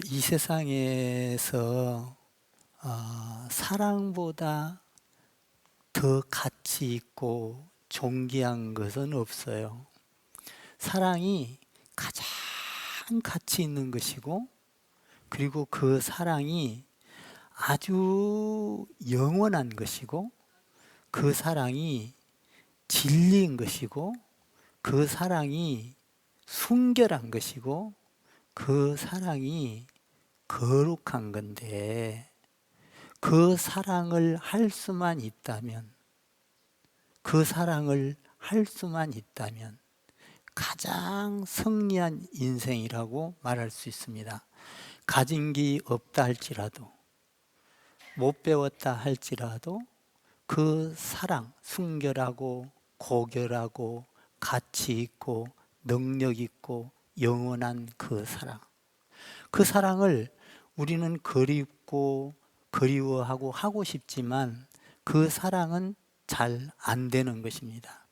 이 세상에서 사랑보다 더 가치 있고 존귀한 것은 없어요. 사랑이 가장 가치 있는 것이고, 그리고 그 사랑이 아주 영원한 것이고, 그 사랑이 진리인 것이고, 그 사랑이 순결한 것이고, 그 사랑이 거룩한 건데, 그 사랑을 할 수만 있다면, 그 사랑을 할 수만 있다면 가장 승리한 인생이라고 말할 수 있습니다. 가진 게 없다 할지라도, 못 배웠다 할지라도 그 사랑, 순결하고 고결하고 가치 있고 능력 있고 영원한 그 사랑, 그 사랑을 우리는 그립고 그리워하고 하고 싶지만 그 사랑은 잘 안 되는 것입니다.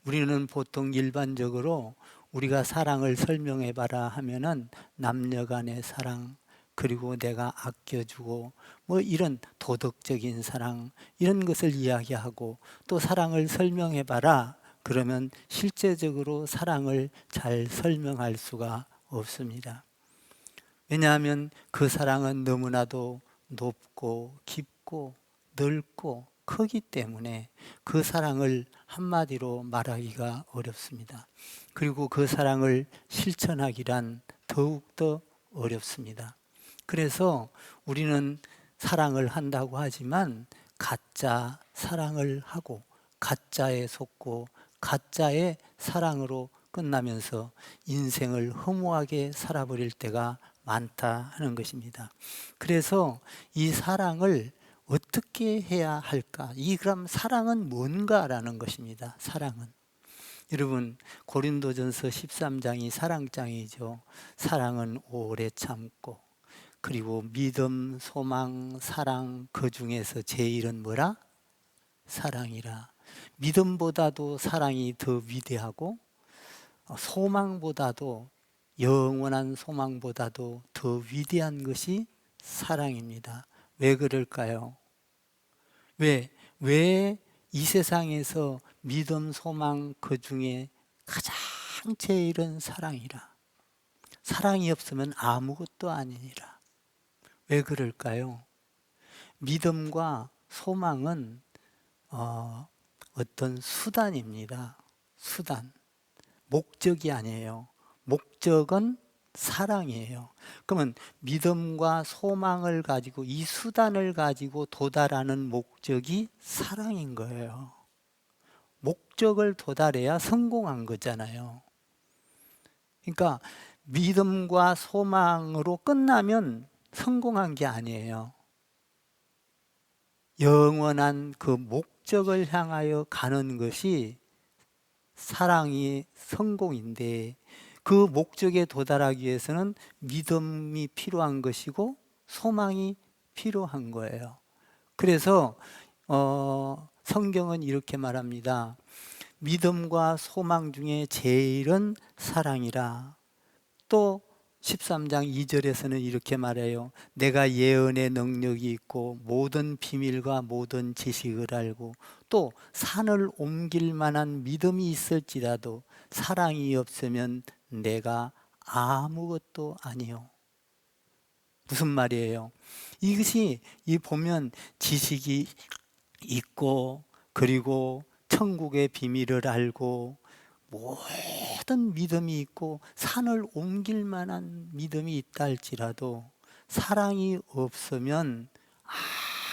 우리는 보통 일반적으로 우리가 사랑을 설명해 봐라 하면은 남녀 간의 사랑, 그리고 내가 아껴주고 뭐 이런 도덕적인 사랑, 이런 것을 이야기하고, 또 사랑을 설명해 봐라 그러면 실제적으로 사랑을 잘 설명할 수가 없습니다. 왜냐하면 그 사랑은 너무나도 높고 깊고 넓고 크기 때문에 그 사랑을 한마디로 말하기가 어렵습니다. 그리고 그 사랑을 실천하기란 더욱더 어렵습니다. 그래서 우리는 사랑을 한다고 하지만 가짜 사랑을 하고 가짜에 속고 가짜의 사랑으로 끝나면서 인생을 허무하게 살아버릴 때가 많다 하는 것입니다. 그래서 이 사랑을 어떻게 해야 할까? 그럼 사랑은 뭔가라는 것입니다. 사랑은. 여러분, 고린도전서 13장이 사랑장이죠. 사랑은 오래 참고, 그리고 믿음, 소망, 사랑, 그 중에서 제일은 뭐라? 사랑이라. 믿음보다도 사랑이 더 위대하고, 소망보다도, 영원한 소망보다도 더 위대한 것이 사랑입니다. 왜 그럴까요? 왜 이 세상에서 믿음, 소망 그 중에 가장 제일은 사랑이라. 사랑이 없으면 아무것도 아니니라. 왜 그럴까요? 믿음과 소망은 어떤 수단입니다. 수단. 목적이 아니에요. 목적은 사랑이에요. 그러면 믿음과 소망을 가지고, 이 수단을 가지고 도달하는 목적이 사랑인 거예요. 목적을 도달해야 성공한 거잖아요. 그러니까 믿음과 소망으로 끝나면 성공한 게 아니에요. 영원한 그 목적을 향하여 가는 것이 사랑이 성공인데, 그 목적에 도달하기 위해서는 믿음이 필요한 것이고 소망이 필요한 거예요. 그래서 성경은 이렇게 말합니다. 믿음과 소망 중에 제일은 사랑이라. 또 13장 2절에서는 이렇게 말해요. 내가 예언의 능력이 있고 모든 비밀과 모든 지식을 알고, 또 산을 옮길 만한 믿음이 있을지라도 사랑이 없으면 내가 아무것도 아니요. 무슨 말이에요? 이것이 보면 지식이 있고, 그리고 천국의 비밀을 알고, 모든 믿음이 있고 산을 옮길 만한 믿음이 있다 할지라도 사랑이 없으면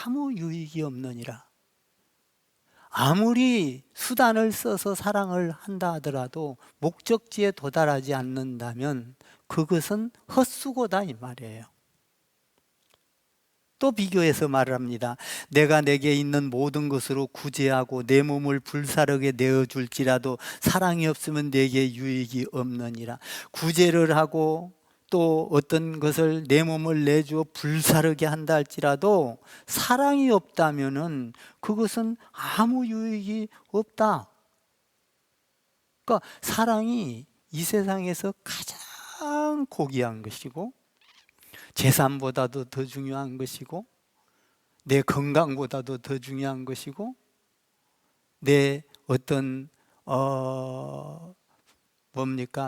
아무 유익이 없느니라. 아무리 수단을 써서 사랑을 한다 하더라도 목적지에 도달하지 않는다면 그것은 헛수고다 이 말이에요. 또 비교해서 말을 합니다. 내가 내게 있는 모든 것으로 구제하고 내 몸을 불사르게 내어줄지라도 사랑이 없으면 내게 유익이 없느니라. 구제를 하고 또 어떤 것을 내 몸을 내주어 불사르게 한다 할지라도 사랑이 없다면은 그것은 아무 유익이 없다. 그러니까 사랑이 이 세상에서 가장 고귀한 것이고, 재산보다도 더 중요한 것이고, 내 건강보다도 더 중요한 것이고, 내 어떤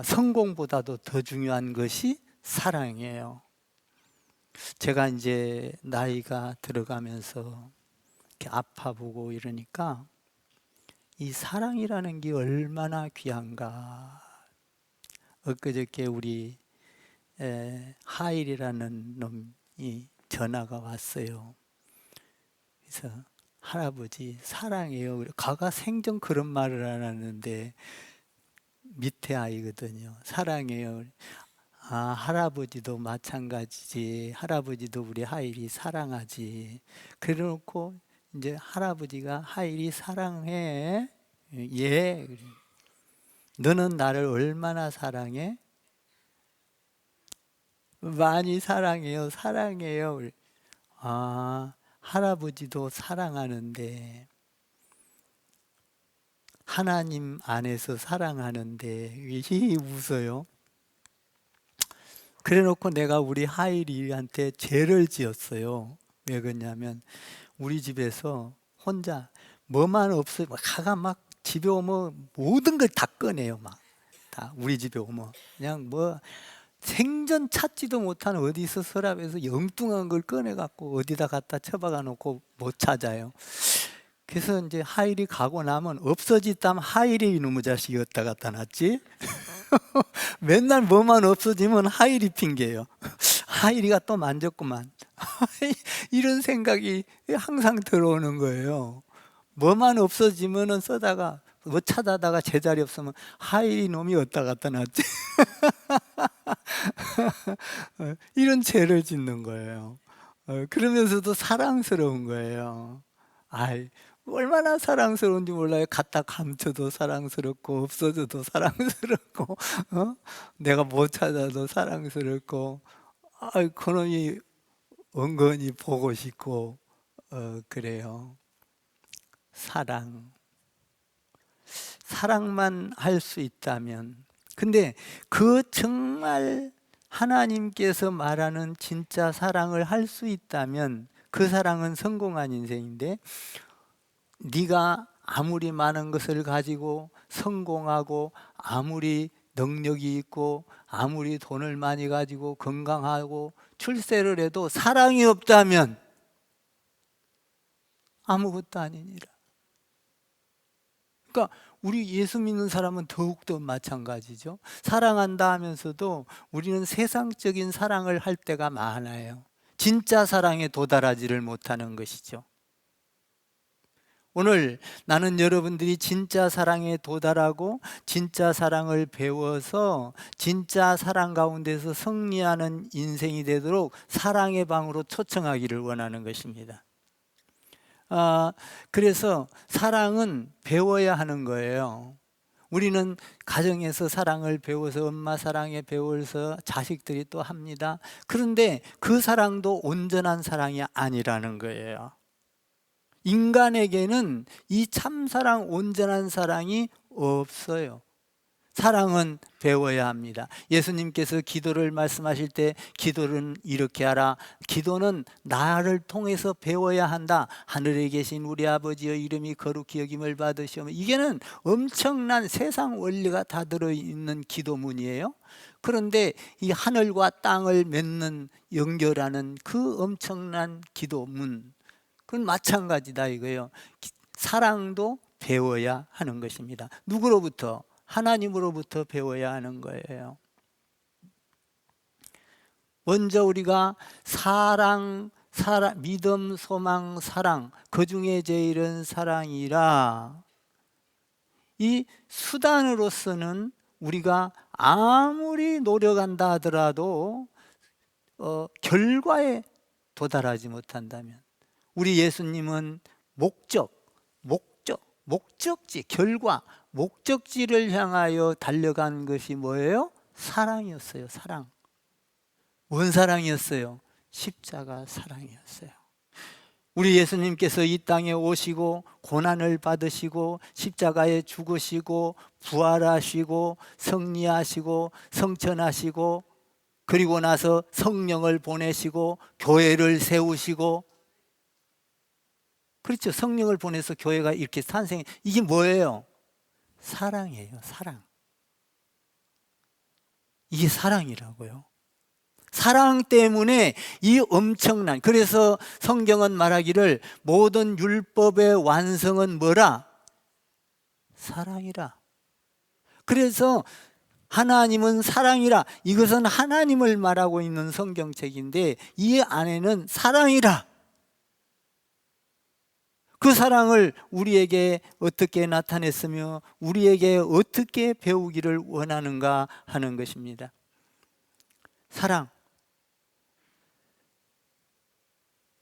성공보다도 더 중요한 것이 사랑이에요. 제가 이제 나이가 들어가면서 이렇게 아파보고 이러니까 이 사랑이라는 게 얼마나 귀한가. 엊그저께 우리 하일이라는 놈이 전화가 왔어요. 그래서 할아버지 사랑해요. 가가 생전 그런 말을 안 하는데 밑에 아이거든요. 사랑해요. 아, 할아버지도 마찬가지지. 할아버지도 우리 하일이 사랑하지. 그래놓고 이제 할아버지가 하일이 사랑해. 예. 너는 나를 얼마나 사랑해? 많이 사랑해요. 사랑해요. 아, 할아버지도 사랑하는데 하나님 안에서 사랑하는데 왜 웃어요? 그래놓고 내가 우리 하일이한테 죄를 지었어요. 왜 그러냐면 우리 집에서 혼자 뭐만 없어요. 가가 막 집에 오면 모든 걸 다 꺼내요. 막 다 우리 집에 오면 그냥 뭐 생전 찾지도 못한 어디서 서랍에서 영뚱한 걸 꺼내갖고 어디다 갖다 처박아 놓고 못 찾아요. 그래서 이제 하일이 가고 나면 없어졌다면 하일이 이놈의 자식이 어디다 갖다 놨지? 맨날 뭐만 없어지면 하일이 핑계예요. 하일이가 또 만졌구만. 이런 생각이 항상 들어오는 거예요. 뭐만 없어지면은 써다가 뭐 찾아다가 제자리 없으면 하일이 놈이 어디다 갖다 놨지? 이런 죄를 짓는 거예요. 그러면서도 사랑스러운 거예요. 아이, 얼마나 사랑스러운지 몰라요. 갖다 감춰도 사랑스럽고 없어져도 사랑스럽고 내가 못 찾아도 사랑스럽고 그놈이 은근히 보고 싶고 그래요. 사랑만 할 수 있다면, 근데 그 정말 하나님께서 말하는 진짜 사랑을 할 수 있다면 그 사랑은 성공한 인생인데, 네가 아무리 많은 것을 가지고 성공하고 아무리 능력이 있고 아무리 돈을 많이 가지고 건강하고 출세를 해도 사랑이 없다면 아무것도 아니니라. 그러니까 우리 예수 믿는 사람은 더욱더 마찬가지죠. 사랑한다 하면서도 우리는 세상적인 사랑을 할 때가 많아요. 진짜 사랑에 도달하지를 못하는 것이죠. 오늘 나는 여러분들이 진짜 사랑에 도달하고 진짜 사랑을 배워서 진짜 사랑 가운데서 승리하는 인생이 되도록 사랑의 방으로 초청하기를 원하는 것입니다. 그래서 사랑은 배워야 하는 거예요. 우리는 가정에서 사랑을 배워서 엄마 사랑에 배워서 자식들이 또 합니다. 그런데 그 사랑도 온전한 사랑이 아니라는 거예요. 인간에게는 이 참사랑 온전한 사랑이 없어요. 사랑은 배워야 합니다. 예수님께서 기도를 말씀하실 때 기도는 이렇게 하라. 기도는 나를 통해서 배워야 한다. 하늘에 계신 우리 아버지의 이름이 거룩히 여김을 받으시오며, 이게는 엄청난 세상 원리가 다 들어있는 기도문이에요. 그런데 이 하늘과 땅을 맺는 연결하는 그 엄청난 기도문, 그건 마찬가지다 이거예요. 사랑도 배워야 하는 것입니다. 누구로부터? 하나님으로부터 배워야 하는 거예요. 먼저 우리가 믿음, 소망, 사랑, 그 중에 제일은 사랑이라, 이 수단으로서는 우리가 아무리 노력한다 하더라도 결과에 도달하지 못한다면, 우리 예수님은 목적지, 결과, 목적지를 향하여 달려간 것이 뭐예요? 사랑이었어요. 사랑. 뭔 사랑이었어요? 십자가 사랑이었어요. 우리 예수님께서 이 땅에 오시고 고난을 받으시고 십자가에 죽으시고 부활하시고 승리하시고 성천하시고 그리고 나서 성령을 보내시고 교회를 세우시고, 그렇죠. 성령을 보내서 교회가 이렇게 탄생해. 이게 뭐예요? 사랑이에요. 사랑. 이게 사랑이라고요. 사랑 때문에 이 엄청난, 그래서 성경은 말하기를 모든 율법의 완성은 뭐라? 사랑이라. 그래서 하나님은 사랑이라, 이것은 하나님을 말하고 있는 성경책인데 이 안에는 사랑이라. 그 사랑을 우리에게 어떻게 나타냈으며 우리에게 어떻게 배우기를 원하는가 하는 것입니다. 사랑.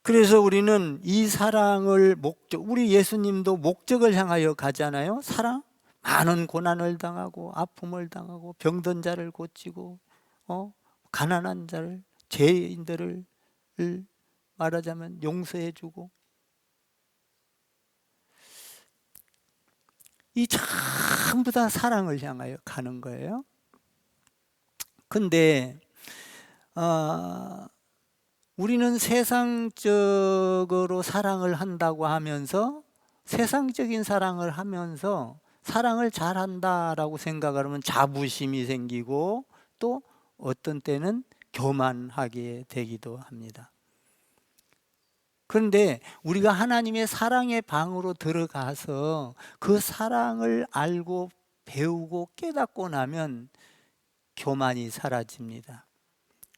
그래서 우리는 이 사랑을 우리 예수님도 목적을 향하여 가잖아요. 사랑. 많은 고난을 당하고 아픔을 당하고 병든 자를 고치고 가난한 자를, 죄인들을 말하자면 용서해 주고, 이 전부 다 사랑을 향하여 가는 거예요. 근데 우리는 세상적으로 사랑을 한다고 하면서, 세상적인 사랑을 하면서 사랑을 잘한다라고 생각을 하면 자부심이 생기고 또 어떤 때는 교만하게 되기도 합니다. 그런데 우리가 하나님의 사랑의 방으로 들어가서 그 사랑을 알고 배우고 깨닫고 나면 교만이 사라집니다.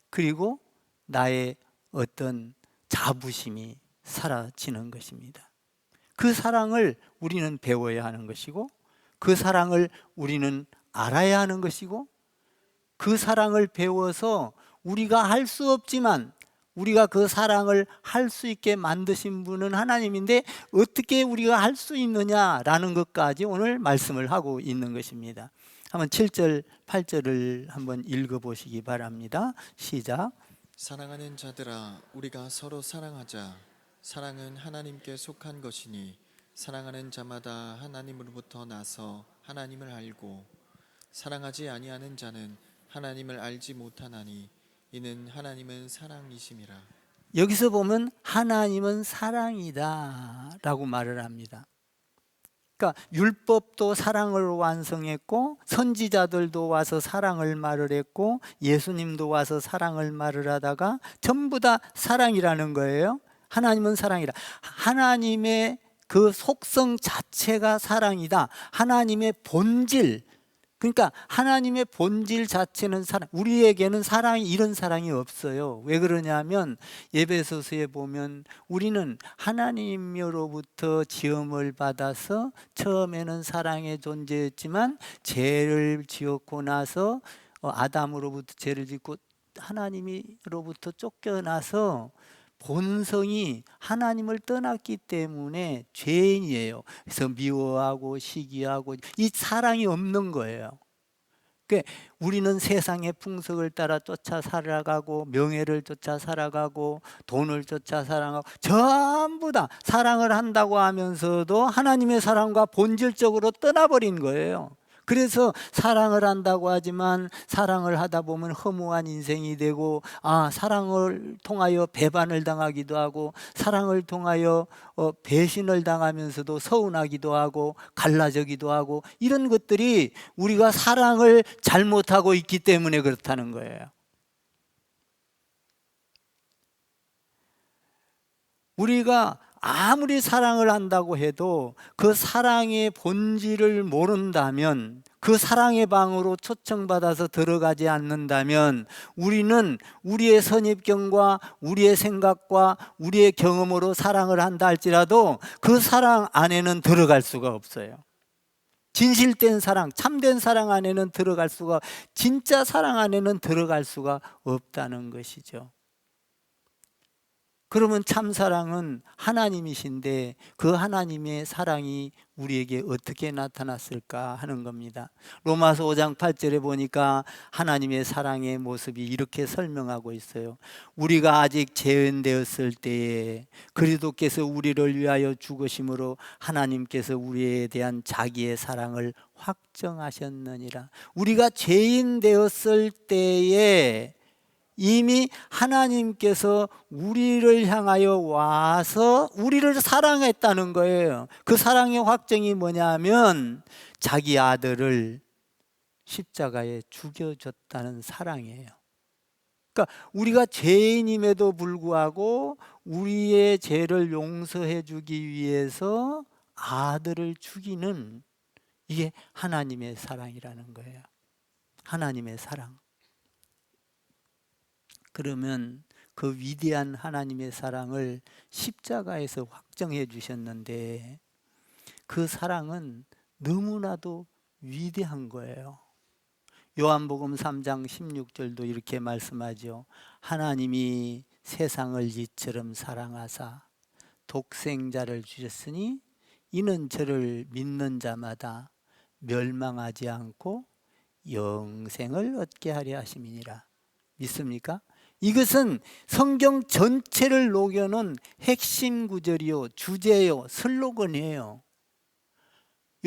그리고 나의 어떤 자부심이 사라지는 것입니다. 그 사랑을 우리는 배워야 하는 것이고, 그 사랑을 우리는 알아야 하는 것이고, 그 사랑을 배워서 우리가 할 수 없지만 우리가 그 사랑을 할 수 있게 만드신 분은 하나님인데 어떻게 우리가 할 수 있느냐라는 것까지 오늘 말씀을 하고 있는 것입니다. 한번 7절 8절을 한번 읽어보시기 바랍니다. 시작. 사랑하는 자들아, 우리가 서로 사랑하자. 사랑은 하나님께 속한 것이니 사랑하는 자마다 하나님으로부터 나서 하나님을 알고, 사랑하지 아니하는 자는 하나님을 알지 못하나니 이는 하나님은 사랑이심이라. 여기서 보면 하나님은 사랑이다 라고 말을 합니다. 그러니까 율법도 사랑을 완성했고, 선지자들도 와서 사랑을 말을 했고, 예수님도 와서 사랑을 말을 하다가 전부 다 사랑이라는 거예요. 하나님은 사랑이라. 하나님의 그 속성 자체가 사랑이다. 하나님의 본질, 그러니까 하나님의 본질 자체는 사랑. 우리에게는 사랑이, 이런 사랑이 없어요. 왜 그러냐면 에베소서에 보면 우리는 하나님으로부터 지음을 받아서 처음에는 사랑의 존재였지만 죄를 지었고 나서 아담으로부터 죄를 짓고 하나님으로부터 쫓겨나서 본성이 하나님을 떠났기 때문에 죄인이에요. 그래서 미워하고 시기하고 이 사랑이 없는 거예요. 그러니까 우리는 세상의 풍속을 따라 쫓아 살아가고 명예를 쫓아 살아가고 돈을 쫓아 살아가고 전부 다 사랑을 한다고 하면서도 하나님의 사랑과 본질적으로 떠나버린 거예요. 그래서 사랑을 한다고 하지만 사랑을 하다 보면 허무한 인생이 되고, 사랑을 통하여 배반을 당하기도 하고, 사랑을 통하여 배신을 당하면서도 서운하기도 하고 갈라져기도 하고, 이런 것들이 우리가 사랑을 잘못하고 있기 때문에 그렇다는 거예요. 우리가 아무리 사랑을 한다고 해도 그 사랑의 본질을 모른다면, 그 사랑의 방으로 초청받아서 들어가지 않는다면 우리는 우리의 선입견과 우리의 생각과 우리의 경험으로 사랑을 한다 할지라도 그 사랑 안에는 들어갈 수가 없어요. 진실된 사랑, 참된 사랑 안에는 들어갈 수가, 진짜 사랑 안에는 들어갈 수가 없다는 것이죠. 그러면 참사랑은 하나님이신데 그 하나님의 사랑이 우리에게 어떻게 나타났을까 하는 겁니다. 로마서 5장 8절에 보니까 하나님의 사랑의 모습이 이렇게 설명하고 있어요. 우리가 아직 죄인 되었을 때에 그리스도께서 우리를 위하여 죽으심으로 하나님께서 우리에 대한 자기의 사랑을 확정하셨느니라. 우리가 죄인 되었을 때에 이미 하나님께서 우리를 향하여 와서 우리를 사랑했다는 거예요. 그 사랑의 확정이 뭐냐면 자기 아들을 십자가에 죽여줬다는 사랑이에요. 그러니까 우리가 죄인임에도 불구하고 우리의 죄를 용서해 주기 위해서 아들을 죽이는, 이게 하나님의 사랑이라는 거예요. 하나님의 사랑. 그러면 그 위대한 하나님의 사랑을 십자가에서 확정해 주셨는데 그 사랑은 너무나도 위대한 거예요. 요한복음 3장 16절도 이렇게 말씀하죠. 하나님이 세상을 이처럼 사랑하사 독생자를 주셨으니 이는 저를 믿는 자마다 멸망하지 않고 영생을 얻게 하려 하심이니라. 믿습니까? 이것은 성경 전체를 녹여놓은 핵심 구절이요, 주제요, 슬로건이에요.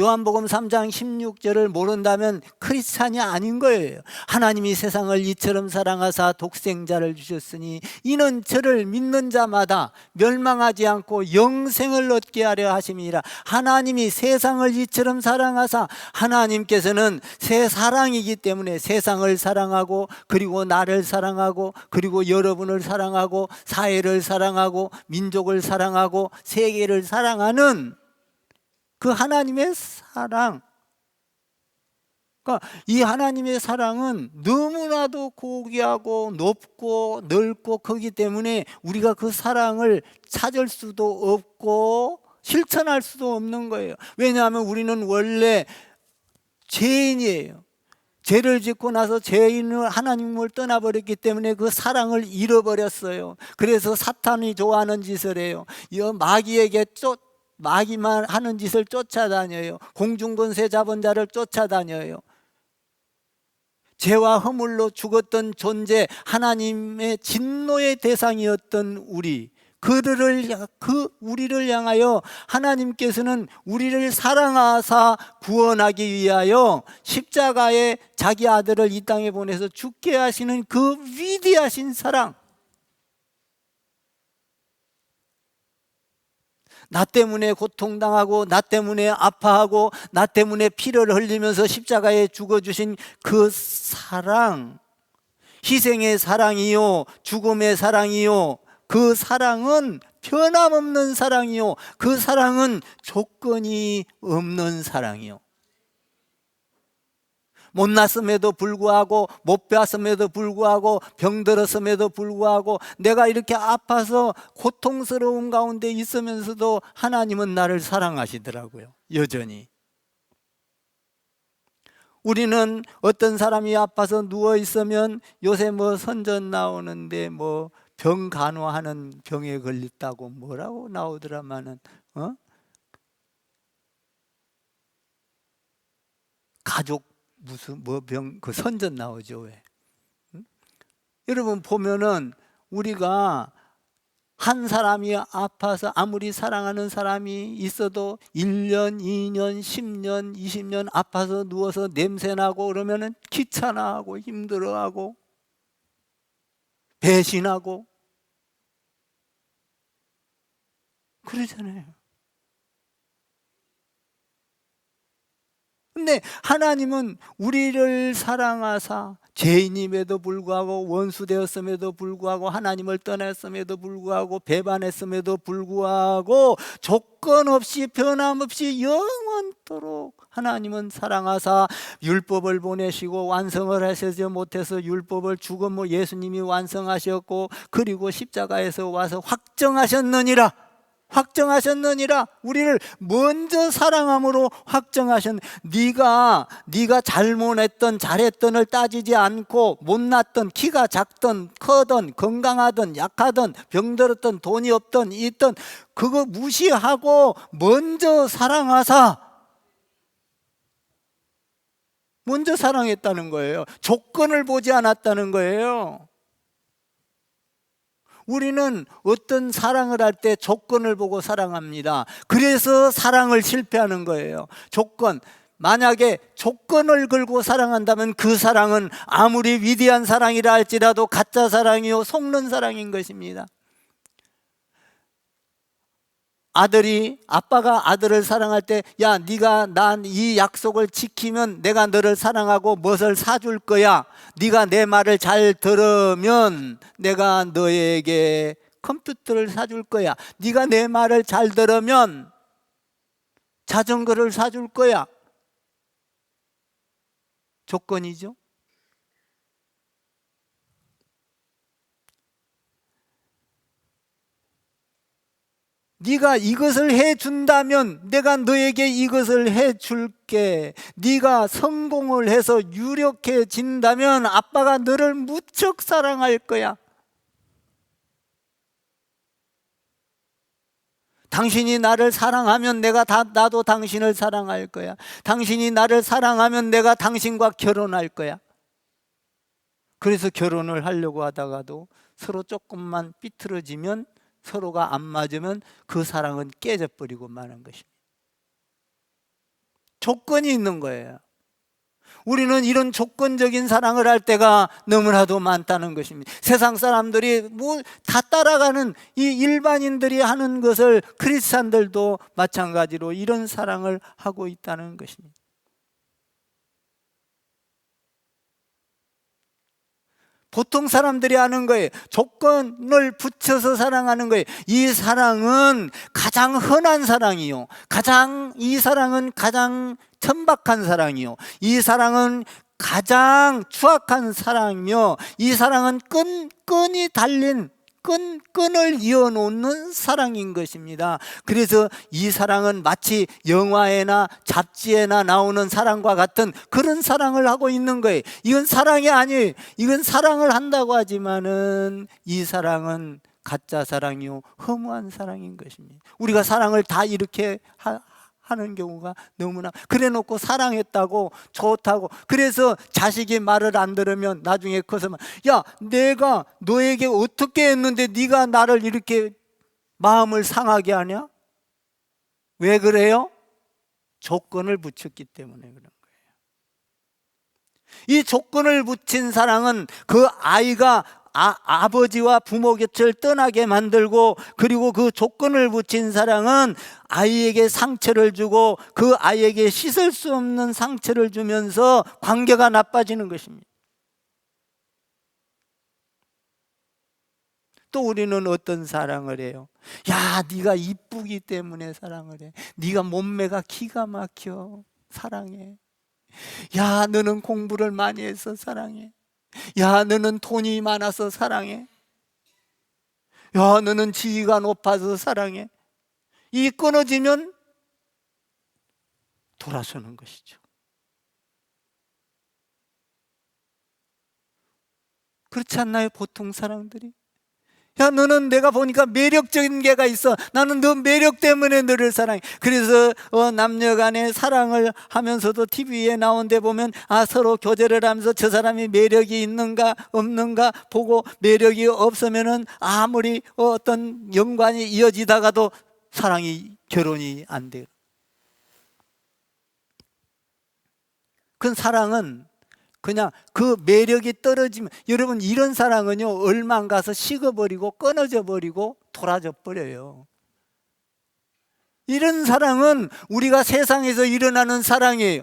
요한복음 3장 16절을 모른다면 크리스찬이 아닌 거예요. 하나님이 세상을 이처럼 사랑하사 독생자를 주셨으니 이는 저를 믿는 자마다 멸망하지 않고 영생을 얻게 하려 하심이니라. 하나님이 세상을 이처럼 사랑하사, 하나님께서는 새 사랑이기 때문에 세상을 사랑하고 그리고 나를 사랑하고 그리고 여러분을 사랑하고 사회를 사랑하고 민족을 사랑하고 세계를 사랑하는 그 하나님의 사랑, 그러니까 이 하나님의 사랑은 너무나도 고귀하고 높고 넓고 크기 때문에 우리가 그 사랑을 찾을 수도 없고 실천할 수도 없는 거예요. 왜냐하면 우리는 원래 죄인이에요. 죄를 짓고 나서 죄인을 하나님을 떠나버렸기 때문에 그 사랑을 잃어버렸어요. 그래서 사탄이 좋아하는 짓을 해요. 마귀만 하는 짓을 쫓아다녀요. 공중권세 잡은 자를 쫓아다녀요. 죄와 허물로 죽었던 존재, 하나님의 진노의 대상이었던 우리를 향하여 하나님께서는 우리를 사랑하사 구원하기 위하여 십자가에 자기 아들을 이 땅에 보내서 죽게 하시는 그 위대하신 사랑, 나 때문에 고통당하고 나 때문에 아파하고 나 때문에 피를 흘리면서 십자가에 죽어주신 그 사랑, 희생의 사랑이요 죽음의 사랑이요, 그 사랑은 변함없는 사랑이요, 그 사랑은 조건이 없는 사랑이요. 못났음에도 불구하고 못 배웠음에도 불구하고 병들었음에도 불구하고 내가 이렇게 아파서 고통스러운 가운데 있으면서도 하나님은 나를 사랑하시더라고요. 여전히. 우리는 어떤 사람이 아파서 누워 있으면 요새 선전 나오는데 병 간호하는 병에 걸렸다고 뭐라고 나오더라마는 가족 무슨 병 그 선전 나오죠. 왜? 여러분 보면은 우리가 한 사람이 아파서 아무리 사랑하는 사람이 있어도 1년, 2년, 10년, 20년 아파서 누워서 냄새나고 그러면은 귀찮아하고 힘들어하고 배신하고 그러잖아요. 근데 하나님은 우리를 사랑하사 죄인임에도 불구하고 원수되었음에도 불구하고 하나님을 떠났음에도 불구하고 배반했음에도 불구하고 조건 없이 변함없이 영원토록 하나님은 사랑하사 율법을 보내시고 완성을 하시지 못해서 율법을 죽은 예수님이 완성하셨고 그리고 십자가에서 와서 확정하셨느니라. 우리를 먼저 사랑함으로 네가 잘못했던 잘했던을 따지지 않고 못났던 키가 작던 커던 건강하던 약하던 병들었던 돈이 없던 있던 그거 무시하고 먼저 사랑했다는 거예요. 조건을 보지 않았다는 거예요. 우리는 어떤 사랑을 할 때 조건을 보고 사랑합니다. 그래서 사랑을 실패하는 거예요. 조건, 만약에 조건을 걸고 사랑한다면 그 사랑은 아무리 위대한 사랑이라 할지라도 가짜 사랑이요 속는 사랑인 것입니다. 아빠가 아들을 사랑할 때, 야, 네가 난 이 약속을 지키면 내가 너를 사랑하고 무엇을 사줄 거야. 네가 내 말을 잘 들으면 내가 너에게 컴퓨터를 사줄 거야. 네가 내 말을 잘 들으면 자전거를 사줄 거야. 조건이죠. 네가 이것을 해준다면 내가 너에게 이것을 해줄게. 네가 성공을 해서 유력해진다면 아빠가 너를 무척 사랑할 거야. 당신이 나를 사랑하면 나도 당신을 사랑할 거야. 당신이 나를 사랑하면 내가 당신과 결혼할 거야. 그래서 결혼을 하려고 하다가도 서로 조금만 삐뚤어지면, 서로가 안 맞으면 그 사랑은 깨져버리고 마는 것입니다. 조건이 있는 거예요. 우리는 이런 조건적인 사랑을 할 때가 너무나도 많다는 것입니다. 세상 사람들이 뭐 다 따라가는 이 일반인들이 하는 것을 크리스찬들도 마찬가지로 이런 사랑을 하고 있다는 것입니다. 보통 사람들이 하는 거예요. 조건을 붙여서 사랑하는 거예요. 이 사랑은 가장 흔한 사랑이요. 이 사랑은 가장 천박한 사랑이요. 이 사랑은 가장 추악한 사랑이며, 이 사랑은 끈이 달린 끈을 이어놓는 사랑인 것입니다. 그래서 이 사랑은 마치 영화에나 잡지에나 나오는 사랑과 같은 그런 사랑을 하고 있는 거예요. 이건 사랑이 아니에요. 이건 사랑을 한다고 하지만은 이 사랑은 가짜 사랑이요 허무한 사랑인 것입니다. 우리가 사랑을 다 이렇게 하는 경우가 너무나, 그래 놓고 사랑했다고 좋다고, 그래서 자식이 말을 안 들으면 나중에 커서 야, 내가 너에게 어떻게 했는데 네가 나를 이렇게 마음을 상하게 하냐? 왜 그래요? 조건을 붙였기 때문에 그런 거예요. 이 조건을 붙인 사랑은 그 아이가 아버지와 부모 곁을 떠나게 만들고, 그리고 그 조건을 붙인 사랑은 아이에게 상처를 주고 그 아이에게 씻을 수 없는 상처를 주면서 관계가 나빠지는 것입니다. 또 우리는 어떤 사랑을 해요? 야, 네가 이쁘기 때문에 사랑을 해. 네가 몸매가 기가 막혀, 사랑해. 야, 너는 공부를 많이 해서 사랑해. 야, 너는 돈이 많아서 사랑해. 야, 너는 지위가 높아서 사랑해. 이 끊어지면 돌아서는 것이죠. 그렇지 않나요? 보통 사람들이. 야, 너는 내가 보니까 매력적인 게가 있어. 나는 너 매력 때문에 너를 사랑해. 그래서 남녀 간에 사랑을 하면서도 TV에 나온 데 보면 서로 교제를 하면서 저 사람이 매력이 있는가 없는가 보고, 매력이 없으면은 아무리 어떤 연관이 이어지다가도 결혼이 안 돼요. 그 사랑은 그냥 그 매력이 떨어지면, 여러분 이런 사랑은요 얼마 안 가서 식어버리고 끊어져 버리고 돌아져 버려요. 이런 사랑은 우리가 세상에서 일어나는 사랑이에요.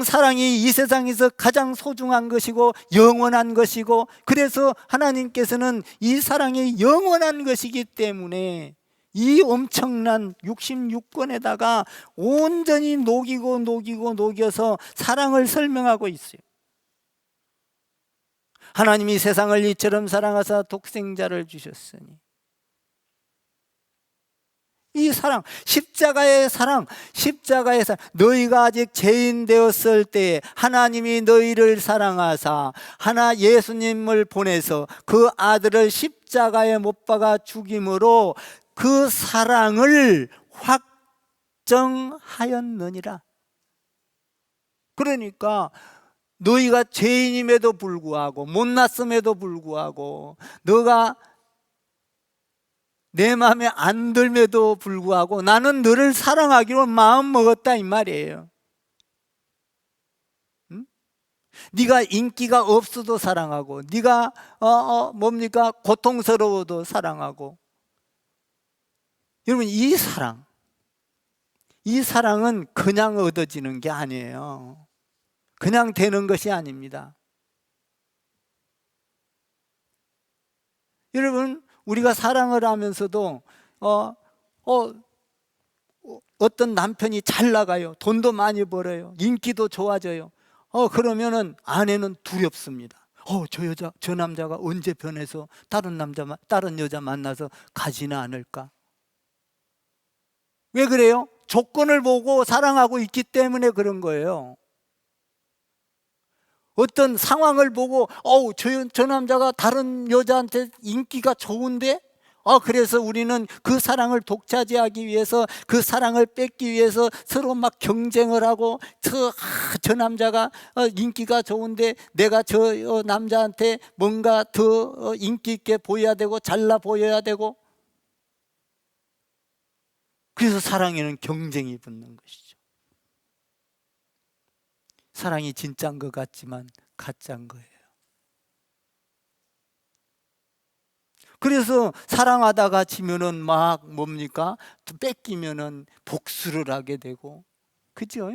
사랑이 이 세상에서 가장 소중한 것이고 영원한 것이고, 그래서 하나님께서는 이 사랑이 영원한 것이기 때문에 이 엄청난 66권에다가 온전히 녹여서 사랑을 설명하고 있어요. 하나님이 세상을 이처럼 사랑하사 독생자를 주셨으니, 이 사랑, 십자가의 사랑, 너희가 아직 죄인 되었을 때에 하나님이 너희를 사랑하사 예수님을 보내서 그 아들을 십자가에 못 박아 죽임으로 그 사랑을 확정하였느니라. 그러니까 너희가 죄인임에도 불구하고, 못났음에도 불구하고, 너가 내 마음에 안 들면도 불구하고 나는 너를 사랑하기로 마음 먹었다 이 말이에요. 네가 인기가 없어도 사랑하고, 네가 고통스러워도 사랑하고. 여러분, 이 사랑은 그냥 얻어지는 게 아니에요. 그냥 되는 것이 아닙니다. 여러분, 우리가 사랑을 하면서도 어떤 남편이 잘 나가요. 돈도 많이 벌어요. 인기도 좋아져요. 그러면은 아내는 두렵습니다. 저 남자가 언제 변해서 다른 여자 만나서 가지는 않을까? 왜 그래요? 조건을 보고 사랑하고 있기 때문에 그런 거예요. 어떤 상황을 보고 저 남자가 다른 여자한테 인기가 좋은데, 그래서 우리는 그 사랑을 독차지하기 위해서, 그 사랑을 뺏기 위해서 서로 막 경쟁을 하고, 저 남자가 인기가 좋은데 내가 저 남자한테 뭔가 더 인기 있게 보여야 되고 잘나 보여야 되고, 그래서 사랑에는 경쟁이 붙는 것이죠. 사랑이 진짜인 것 같지만 가짜인 거예요. 그래서 사랑하다가 지면은 막 또 뺏기면은 복수를 하게 되고, 그죠?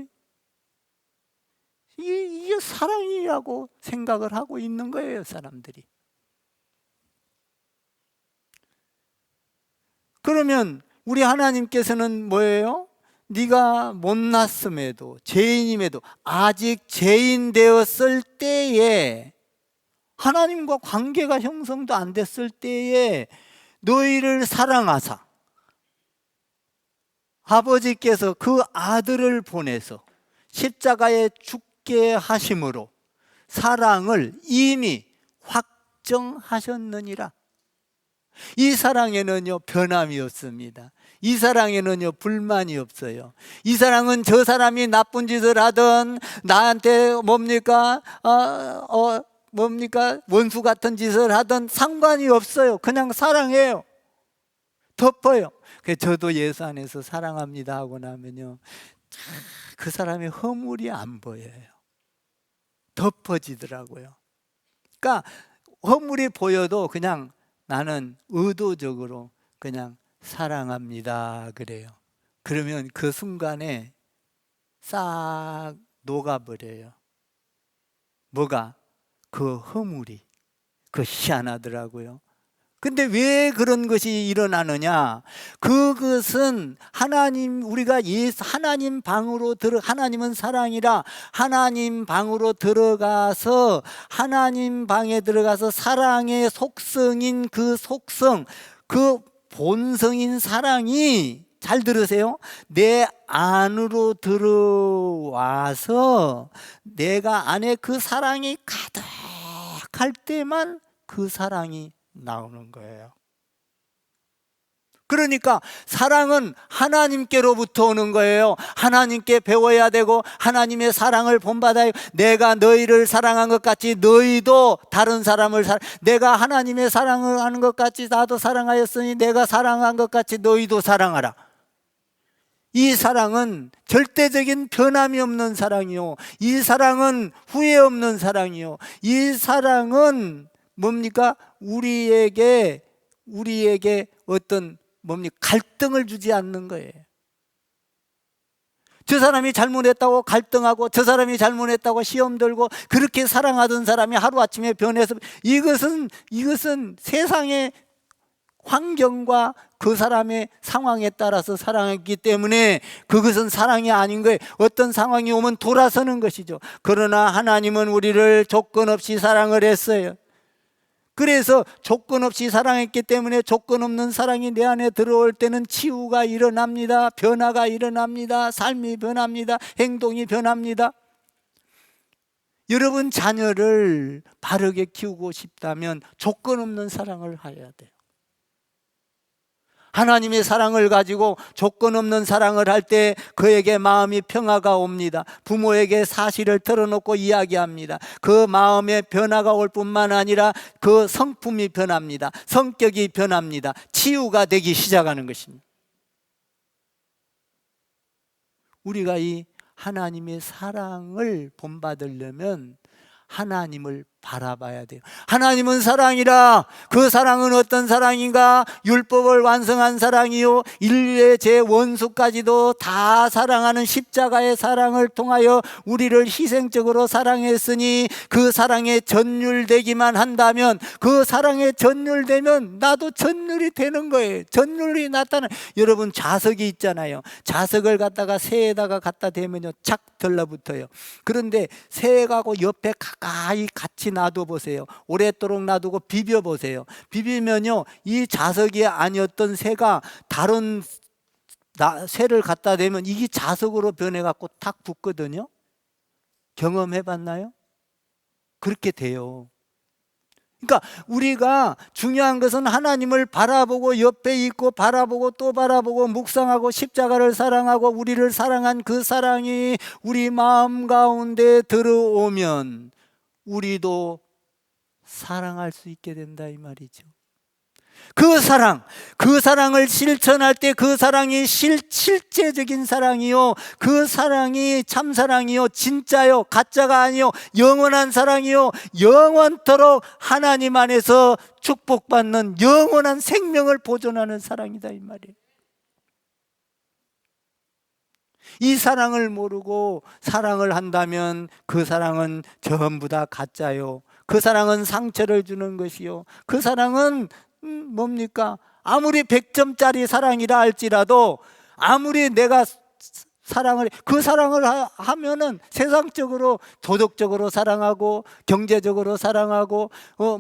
이게 사랑이라고 생각을 하고 있는 거예요, 사람들이. 그러면 우리 하나님께서는 뭐예요? 네가 못났음에도, 죄인임에도, 아직 죄인 되었을 때에, 하나님과 관계가 형성도 안 됐을 때에 너희를 사랑하사 아버지께서 그 아들을 보내서 십자가에 죽게 하심으로 사랑을 이미 확정하셨느니라. 이 사랑에는요 변함이 없습니다. 이 사랑에는요 불만이 없어요. 이 사랑은 저 사람이 나쁜 짓을 하든 나한테 원수 같은 짓을 하든 상관이 없어요. 그냥 사랑해요. 덮어요. 저도 예수 안에서 사랑합니다 하고 나면요 그 사람의 허물이 안 보여요. 덮어지더라고요. 그러니까 허물이 보여도 그냥 나는 의도적으로 그냥 사랑합니다 그래요. 그러면 그 순간에 싹 녹아버려요. 뭐가? 그 허물이. 희한하더라고요. 근데 왜 그런 것이 일어나느냐? 그것은 우리가 하나님 방으로 하나님은 사랑이라 하나님 방으로 들어가서, 하나님 방에 들어가서 사랑의 속성인 그 속성, 그 본성인 사랑이, 잘 들으세요, 내 안으로 들어와서 내가 안에 그 사랑이 가득할 때만 그 사랑이 나오는 거예요. 그러니까 사랑은 하나님께로부터 오는 거예요. 하나님께 배워야 되고 하나님의 사랑을 본받아야, 내가 너희를 사랑한 것 같이 너희도 다른 사람을 내가 하나님의 사랑을 하는 것 같이 나도 사랑하였으니 내가 사랑한 것 같이 너희도 사랑하라. 이 사랑은 절대적인 변함이 없는 사랑이요, 이 사랑은 후회 없는 사랑이요, 이 사랑은 우리에게 어떤 갈등을 주지 않는 거예요. 저 사람이 잘못했다고 갈등하고, 저 사람이 잘못했다고 시험 들고, 그렇게 사랑하던 사람이 하루아침에 변해서, 이것은 세상의 환경과 그 사람의 상황에 따라서 사랑했기 때문에 그것은 사랑이 아닌 거예요. 어떤 상황이 오면 돌아서는 것이죠. 그러나 하나님은 우리를 조건 없이 사랑을 했어요. 그래서 조건 없이 사랑했기 때문에 조건 없는 사랑이 내 안에 들어올 때는 치유가 일어납니다. 변화가 일어납니다. 삶이 변합니다. 행동이 변합니다. 여러분 자녀를 바르게 키우고 싶다면 조건 없는 사랑을 해야 돼요. 하나님의 사랑을 가지고 조건 없는 사랑을 할 때 그에게 마음이 평화가 옵니다. 부모에게 사실을 털어놓고 이야기합니다. 그 마음에 변화가 올 뿐만 아니라 그 성품이 변합니다. 성격이 변합니다. 치유가 되기 시작하는 것입니다. 우리가 이 하나님의 사랑을 본받으려면 하나님을 바라봐야 돼요. 하나님은 사랑이라. 그 사랑은 어떤 사랑인가? 율법을 완성한 사랑이요, 인류의 제 원수까지도 다 사랑하는 십자가의 사랑을 통하여 우리를 희생적으로 사랑했으니, 그 사랑에 전율되기만 한다면, 그 사랑에 전율되면 나도 전율이 되는 거예요. 전율이 나타나. 여러분, 자석이 있잖아요. 자석을 갖다가 새에다가 갖다 대면요, 착 들러붙어요. 그런데 새하고 옆에 가까이 같이 놔둬보세요. 오랫도록 놔두고 비벼보세요. 비비면요, 이 자석이 아니었던 새가 다른 새를 갖다 대면 이게 자석으로 변해갖고 탁 붙거든요. 경험해봤나요? 그렇게 돼요. 그러니까 우리가 중요한 것은 하나님을 바라보고 옆에 있고 바라보고 또 바라보고 묵상하고 십자가를 사랑하고 우리를 사랑한 그 사랑이 우리 마음 가운데 들어오면 우리도 사랑할 수 있게 된다, 이 말이죠. 그 사랑을 실천할 때 그 사랑이 실제적인 사랑이요, 그 사랑이 참사랑이요, 진짜요, 가짜가 아니요, 영원한 사랑이요, 영원토록 하나님 안에서 축복받는 영원한 생명을 보존하는 사랑이다, 이 말이에요. 이 사랑을 모르고 사랑을 한다면 그 사랑은 전부 다 가짜요. 그 사랑은 상처를 주는 것이요. 그 사랑은 뭡니까? 아무리 100점짜리 사랑이라 할지라도, 아무리 내가 그 사랑을 하면은 세상적으로 도덕적으로 사랑하고 경제적으로 사랑하고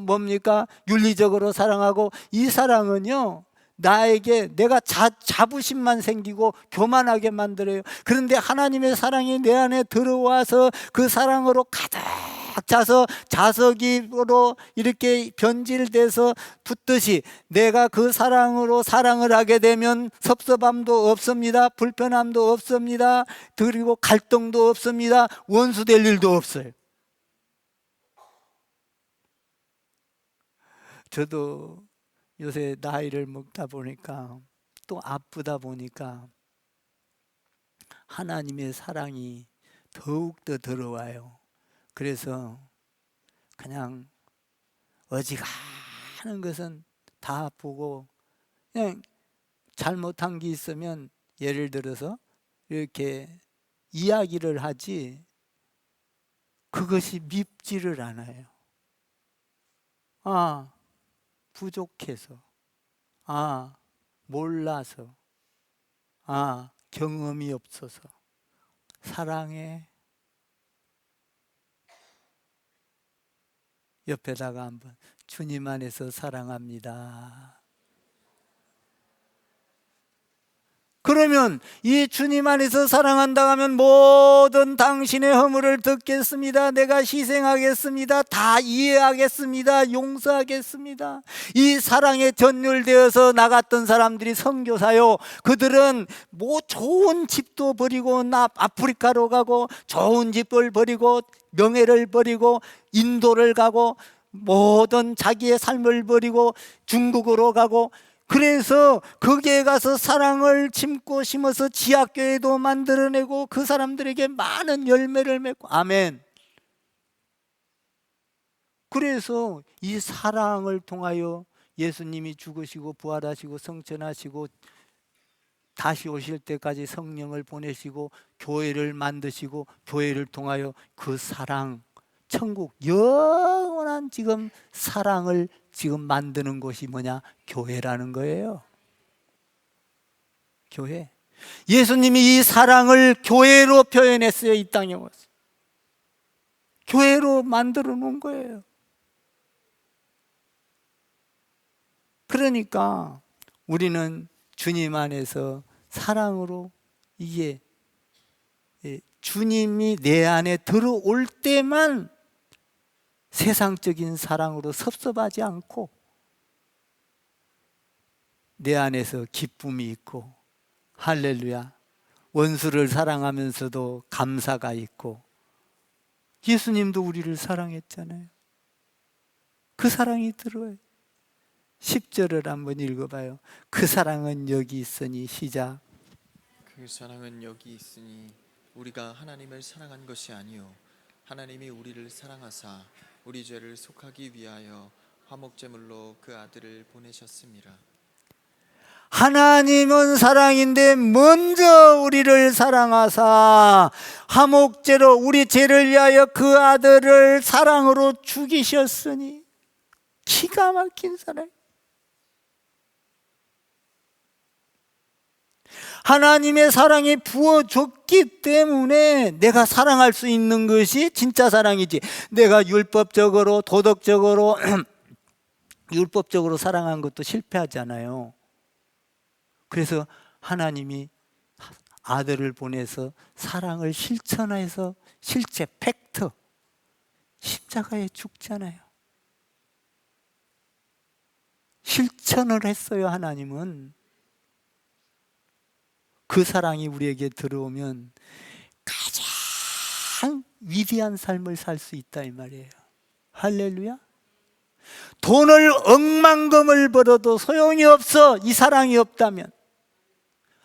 뭡니까? 윤리적으로 사랑하고, 이 사랑은요, 나에게 내가 자부심만 생기고 교만하게 만들어요. 그런데 하나님의 사랑이 내 안에 들어와서 그 사랑으로 가득 차서 자석으로 이렇게 변질돼서 붙듯이, 내가 그 사랑으로 사랑을 하게 되면 섭섭함도 없습니다. 불편함도 없습니다. 그리고 갈등도 없습니다. 원수 될 일도 없어요. 저도 요새 나이를 먹다 보니까, 또 아프다 보니까 하나님의 사랑이 더욱더 들어와요. 그래서 그냥 어지간한 것은 다 보고, 그냥 잘못한 게 있으면 예를 들어서 이렇게 이야기를 하지, 그것이 밉지를 않아요. 아, 부족해서, 아, 몰라서, 아, 경험이 없어서. 사랑해. 옆에다가 한번, 주님 안에서 사랑합니다. 그러면 이 주님 안에서 사랑한다 하면 모든 당신의 허물을 듣겠습니다. 내가 희생하겠습니다. 다 이해하겠습니다. 용서하겠습니다. 이 사랑에 전율되어서 나갔던 사람들이 선교사요, 그들은 뭐 좋은 집도 버리고 아프리카로 가고, 좋은 집을 버리고 명예를 버리고 인도를 가고, 모든 자기의 삶을 버리고 중국으로 가고, 그래서 거기에 가서 사랑을 심고 심어서 지하교회도 만들어내고 그 사람들에게 많은 열매를 맺고. 아멘. 그래서 이 사랑을 통하여 예수님이 죽으시고 부활하시고 성천하시고 다시 오실 때까지 성령을 보내시고 교회를 만드시고, 교회를 통하여 그 사랑, 천국 영원한 지금 사랑을 지금 만드는 곳이 뭐냐? 교회라는 거예요. 교회. 예수님이 이 사랑을 교회로 표현했어요. 이 땅에 와서 교회로 만들어 놓은 거예요. 그러니까 우리는 주님 안에서 사랑으로, 이게 주님이 내 안에 들어올 때만 세상적인 사랑으로 섭섭하지 않고 내 안에서 기쁨이 있고, 할렐루야, 원수를 사랑하면서도 감사가 있고. 예수님도 우리를 사랑했잖아요. 그 사랑이 들어와요. 10절을 한번 읽어봐요. 그 사랑은 여기 있으니, 시작. 그 사랑은 여기 있으니 우리가 하나님을 사랑한 것이 아니요 하나님이 우리를 사랑하사 우리 죄를 속하기 위하여 화목제물로 그 아들을 보내셨습니다. 하나님은 사랑인데 먼저 우리를 사랑하사 화목제로 우리 죄를 위하여 그 아들을 사랑으로 죽이셨으니, 기가 막힌 사랑. 하나님의 사랑이 부어줬기 때문에 내가 사랑할 수 있는 것이 진짜 사랑이지, 내가 율법적으로 도덕적으로 율법적으로 사랑한 것도 실패하잖아요. 그래서 하나님이 아들을 보내서 사랑을 실천해서 실제 팩트 십자가에 죽잖아요. 실천을 했어요. 하나님은. 그 사랑이 우리에게 들어오면 가장 위대한 삶을 살 수 있다 이 말이에요. 할렐루야. 돈을 억만금을 벌어도 소용이 없어. 이 사랑이 없다면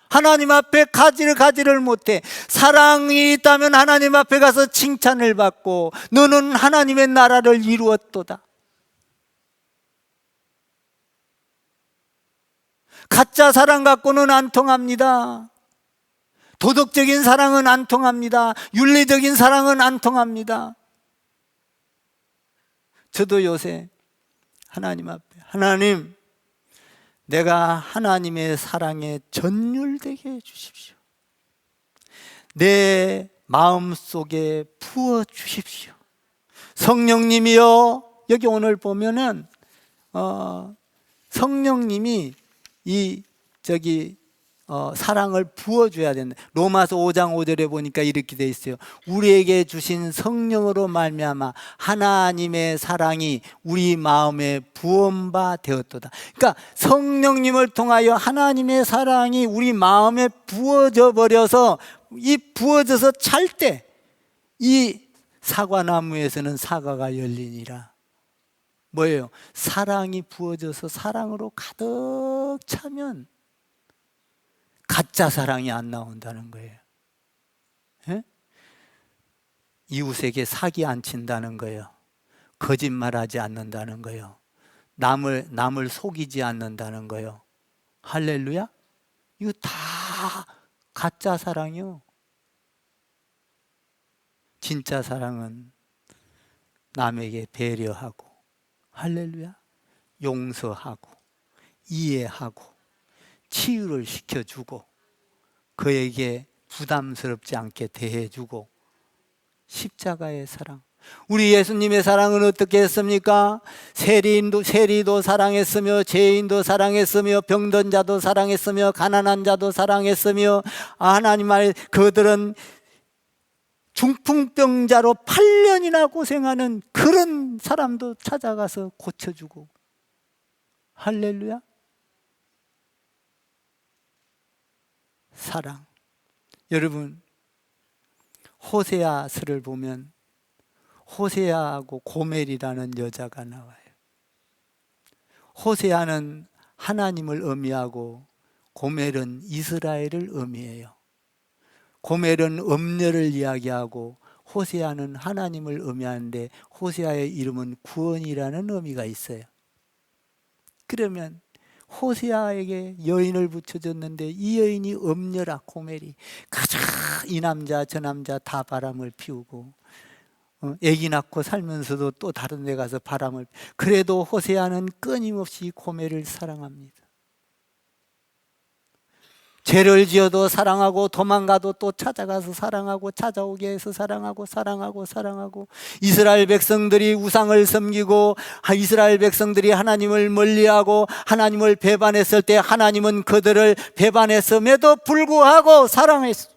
하나님 앞에 가지를 못해. 사랑이 있다면 하나님 앞에 가서 칭찬을 받고 너는 하나님의 나라를 이루었도다. 가짜 사랑 갖고는 안 통합니다. 도덕적인 사랑은 안 통합니다. 윤리적인 사랑은 안 통합니다. 저도 요새 하나님 앞에, 하나님, 내가 하나님의 사랑에 전율되게 해주십시오. 내 마음속에 부어주십시오. 성령님이요. 여기 오늘 보면은 성령님이 사랑을 부어줘야 된다. 로마서 5장 5절에 보니까 이렇게 돼 있어요. 우리에게 주신 성령으로 말미암아 하나님의 사랑이 우리 마음에 부은 바 되었도다. 그러니까 성령님을 통하여 하나님의 사랑이 우리 마음에 부어져 버려서, 이 부어져서 찰 때 이 사과나무에서는 사과가 열리니라. 뭐예요? 사랑이 부어져서 사랑으로 가득 차면 가짜 사랑이 안 나온다는 거예요. 예? 이웃에게 사기 안 친다는 거예요. 거짓말하지 않는다는 거예요. 남을 속이지 않는다는 거예요. 할렐루야? 이거 다 가짜 사랑이요. 진짜 사랑은 남에게 배려하고, 할렐루야, 용서하고 이해하고 치유를 시켜주고 그에게 부담스럽지 않게 대해주고, 십자가의 사랑. 우리 예수님의 사랑은 어떻게 했습니까? 세리도 사랑했으며 죄인도 사랑했으며 병든 자도 사랑했으며 가난한 자도 사랑했으며, 하나님 말 그들은 중풍병자로 8년이나 고생하는 그런 사람도 찾아가서 고쳐주고. 할렐루야. 사랑. 여러분, 호세아서를 보면 호세아하고 고멜이라는 여자가 나와요. 호세아는 하나님을 의미하고 고멜은 이스라엘을 의미해요. 고멜은 음녀를 이야기하고 호세아는 하나님을 의미하는데, 호세아의 이름은 구원이라는 의미가 있어요. 그러면 호세아에게 여인을 붙여줬는데 이 여인이 음녀라, 고멜이. 가자, 이 남자 저 남자 다 바람을 피우고 아기 낳고 살면서도 또 다른 데 가서 바람을. 그래도 호세아는 끊임없이 고멜을 사랑합니다. 죄를 지어도 사랑하고 도망가도 또 찾아가서 사랑하고 찾아오게 해서 사랑하고 이스라엘 백성들이 우상을 섬기고 이스라엘 백성들이 하나님을 멀리하고 하나님을 배반했을 때 하나님은 그들을 배반했음에도 불구하고 사랑했어.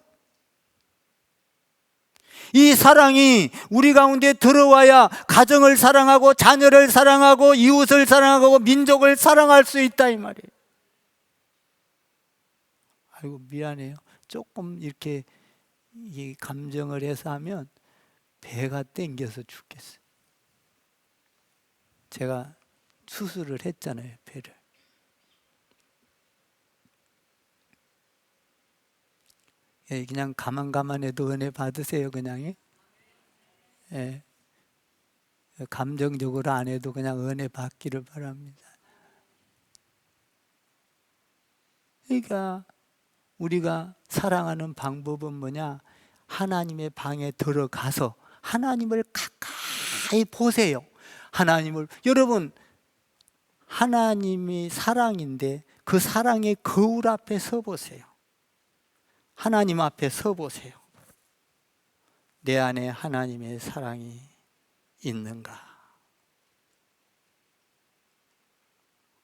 이 사랑이 우리 가운데 들어와야 가정을 사랑하고 자녀를 사랑하고 이웃을 사랑하고 민족을 사랑할 수 있다 이 말이에요. 아이고 미안해요. 조금 이렇게 이 감정을 해서 하면 배가 땡겨서 죽겠어요. 제가 수술을 했잖아요, 배를. 그냥 가만해도 은혜 받으세요, 그냥. 예, 감정적으로 안 해도 그냥 은혜 받기를 바랍니다. 그러니까 우리가 사랑하는 방법은 뭐냐? 하나님의 방에 들어가서 하나님을 가까이 보세요. 하나님을, 여러분, 하나님이 사랑인데 그 사랑의 거울 앞에 서 보세요. 하나님 앞에 서 보세요. 내 안에 하나님의 사랑이 있는가?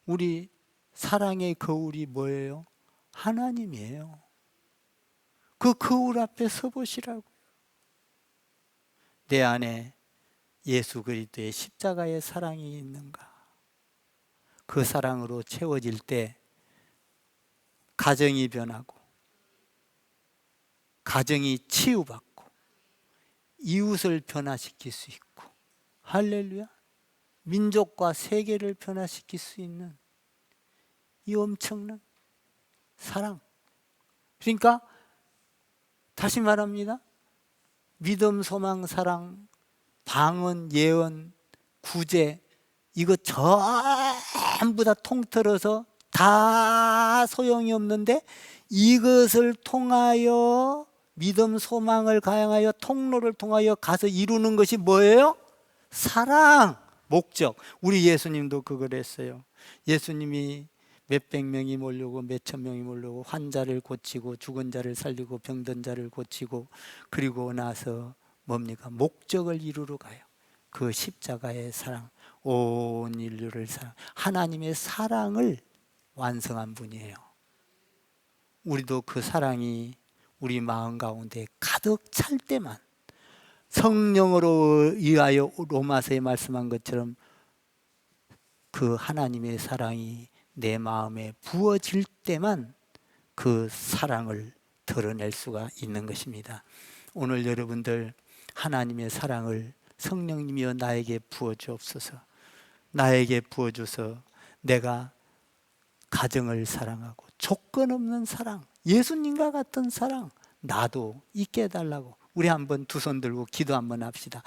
우리 사랑의 거울이 뭐예요? 하나님이에요. 그 거울 앞에 서 보시라고요. 내 안에 예수 그리스도의 십자가의 사랑이 있는가? 그 사랑으로 채워질 때 가정이 변하고, 가정이 치유받고, 이웃을 변화시킬 수 있고, 할렐루야, 민족과 세계를 변화시킬 수 있는 이 엄청난 사랑. 그러니까 다시 말합니다. 믿음, 소망, 사랑, 방언, 예언, 구제, 이거 전부 다 통틀어서 다 소용이 없는데, 이것을 통하여 믿음, 소망을 가양하여 통로를 통하여 가서 이루는 것이 뭐예요? 사랑, 목적. 우리 예수님도 그걸 했어요. 예수님이 몇백 명이 몰려오고 몇천 명이 몰려오고 환자를 고치고 죽은 자를 살리고 병든 자를 고치고, 그리고 나서 뭡니까? 목적을 이루러 가요. 그 십자가의 사랑, 온 인류를 사랑, 하나님의 사랑을 완성한 분이에요. 우리도 그 사랑이 우리 마음 가운데 가득 찰 때만, 성령으로 의하여 로마서에 말씀한 것처럼 그 하나님의 사랑이 내 마음에 부어질 때만 그 사랑을 드러낼 수가 있는 것입니다. 오늘 여러분들 하나님의 사랑을 성령님이여 나에게 부어주옵소서. 나에게 부어줘서 내가 가정을 사랑하고 조건 없는 사랑, 예수님과 같은 사랑 나도 있게 해달라고. 우리 한번 두 손 들고 기도 한번 합시다.